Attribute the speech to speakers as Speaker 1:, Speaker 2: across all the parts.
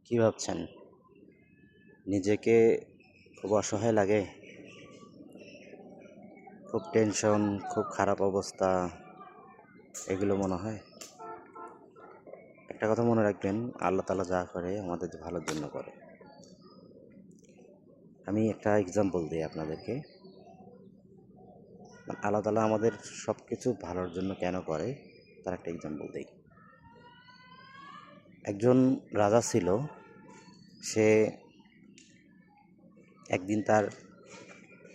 Speaker 1: কি ভাবছেন? নিজেকে খুব অসহায় লাগে, খুব টেনশন, খুব খারাপ অবস্থা, এগুলো মনে হয়? একটা কথা মনে রাখবেন, আল্লাহ তাআলা যা করে আমাদের ভালোর জন্য করে। আমি একটা এক্সাম্পল দিই আপনাদেরকে। আল্লাহ তাআলা আমাদের সব কিছু ভালোর জন্য কেন করে, তার একটা এক্সাম্পল দিই। একজন রাজা ছিল, সে একদিন তার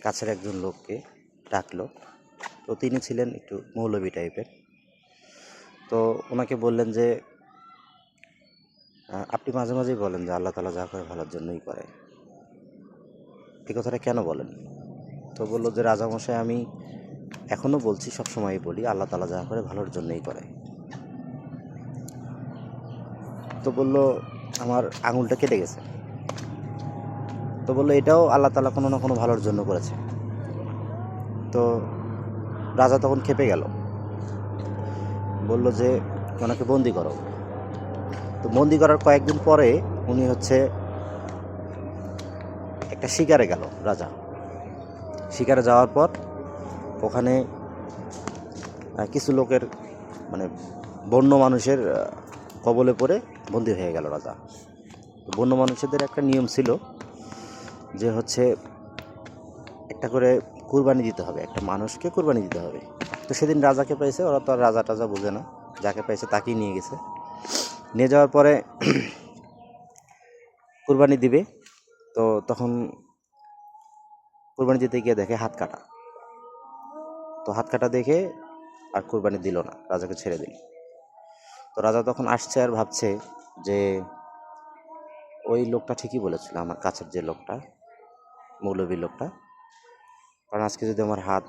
Speaker 1: কাছের একজন লোককে ডাকলো। তো তিনি ছিলেন একটু মৌলবি টাইপের। তো ওনাকে বললেন যে আপনি মাঝে মাঝেই বলেন যে আল্লাহ তাআলা যা করে ভালোর জন্যই করে, এই কথাটা কেন বলেন? তো বললো যে রাজামশাই, আমি এখনও বলছি, সবসময়ই বলি, আল্লাহ তাআলা যা করে ভালোর জন্যই করে। তো বলল, আমার আঙুলটা কেটে গেছে। তো বললো, এটাও আল্লাহ তাআলা কোনো না কোনো ভালোর জন্য করেছে। তো রাজা তখন ক্ষেপে গেল, বলল যে ওনাকে বন্দি করো। তো বন্দি করার কয়েকদিন পরে উনি একটা শিকারে গেল। রাজা শিকারে যাওয়ার পর ওখানে কিছু লোকের মানে বন্য মানুষের কবলে পড়ে বন্দি হয়ে গেল রাজা। বন্য মানুষদের একটা নিয়ম ছিল যে একটা করে কুরবানি দিতে হবে, একটা মানুষকে কুরবানি দিতে হবে। তো সেদিন রাজাকে পাইছে, ওরা তো আর রাজা টাজা বোঝে না, যাকে পাইছে তাকেই নিয়ে গেছে। নিয়ে যাওয়ার পরে কুরবানি দিবে। তো তখন কুরবানি দিতে গিয়ে দেখে হাত কাটা। তো হাত কাটা দেখে আর কুরবানি দিল না, রাজাকে ছেড়ে দিল। তো রাজা তখন আসছে আর ভাবছে যে ওই লোকটা ঠিকই বলেছিল, আমার কাছের যে লোকটা, মৌলবী লোকটা। কারণ আজকে যদি আমার হাত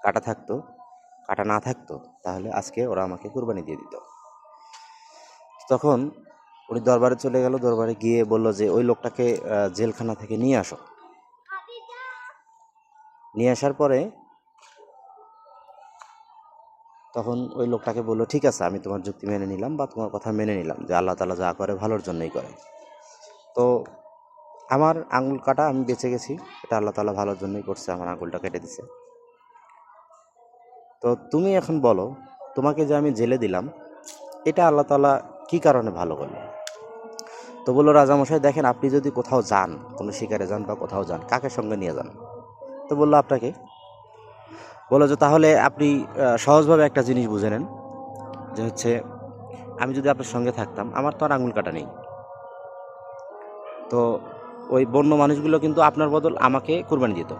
Speaker 1: কাটা না থাকতো, তাহলে আজকে ওরা আমাকে কুরবানি দিয়ে দিত। তখন উনি দরবারে চলে গেল। দরবারে গিয়ে বলল যে ওই লোকটাকে জেলখানা থেকে নিয়ে আসো। নিয়ে আসার পরে তখন ওই লোকটাকে বললো, ঠিক আছে, আমি তোমার যুক্তি মেনে নিলাম বা তোমার কথা মেনে নিলাম যে আল্লাহ তাআলা যা করে ভালোর জন্যই করে। তো আমার আঙুল কাটা, আমি বেঁচে গেছি, এটা আল্লাহ তাআলা ভালোর জন্যই করছে, আমার আঙুলটা কেটে দিছে। তো তুমি এখন বলো, তোমাকে যে আমি জেলে দিলাম, এটা আল্লাহ তাআলা কী কারণে ভালো করলো? তো বললো, রাজামশাই দেখেন, আপনি যদি কোথাও যান, কোনো শিকারে যান বা কোথাও যান, কাকে সঙ্গে নিয়ে যান? তো বললো, আপনাকে। বললো যে তাহলে আপনি সহজভাবে একটা জিনিস বুঝে নেন, যে আমি যদি আপনার সঙ্গে থাকতাম, আমার তো আর আঙুল কাটা নেই। তো ওই বন্য মানুষগুলো কিন্তু আপনার বদল আমাকে কুরবানি দিত।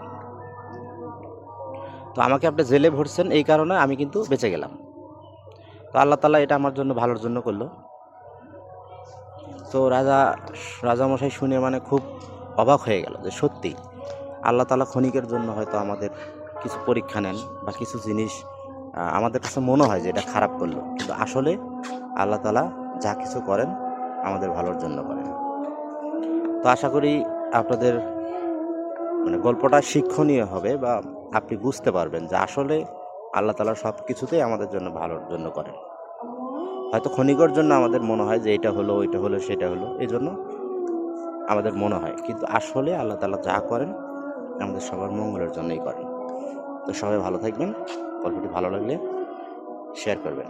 Speaker 1: তো আমাকে আপনি জেলে ভরছেন, এই কারণে আমি কিন্তু বেঁচে গেলাম। তো আল্লাহ তাআলা এটা আমার জন্য ভালোর জন্য করলো। তো রাজামশাই শুনে খুব অবাক হয়ে গেল যে সত্যি আল্লাহ তাআলা ক্ষণিকের জন্য হয়তো আমাদের কিছু পরীক্ষা নেন বা কিছু জিনিস আমাদের কাছে মনে হয় যে এটা খারাপ করলো, কিন্তু আসলে আল্লাহ তাআলা যা কিছু করেন আমাদের ভালোর জন্য করেন। তো আশা করি আপনাদের গল্পটা শিক্ষণীয় হবে বা আপনি বুঝতে পারবেন যে আসলে আল্লাহ তাআলা সব কিছুতেই আমাদের জন্য ভালোর জন্য করেন। হয়তো ক্ষণিকের জন্য আমাদের মনে হয় যে এটা হলো, ওইটা হলো, সেটা হলো, এই জন্য আমাদের মনে হয়, কিন্তু আসলে আল্লাহ তাআলা যা করেন আমাদের সবার মঙ্গলের জন্যই করেন। তো সবাই ভালো থাকবেন। গল্পটি ভালো লাগলে শেয়ার করবেন।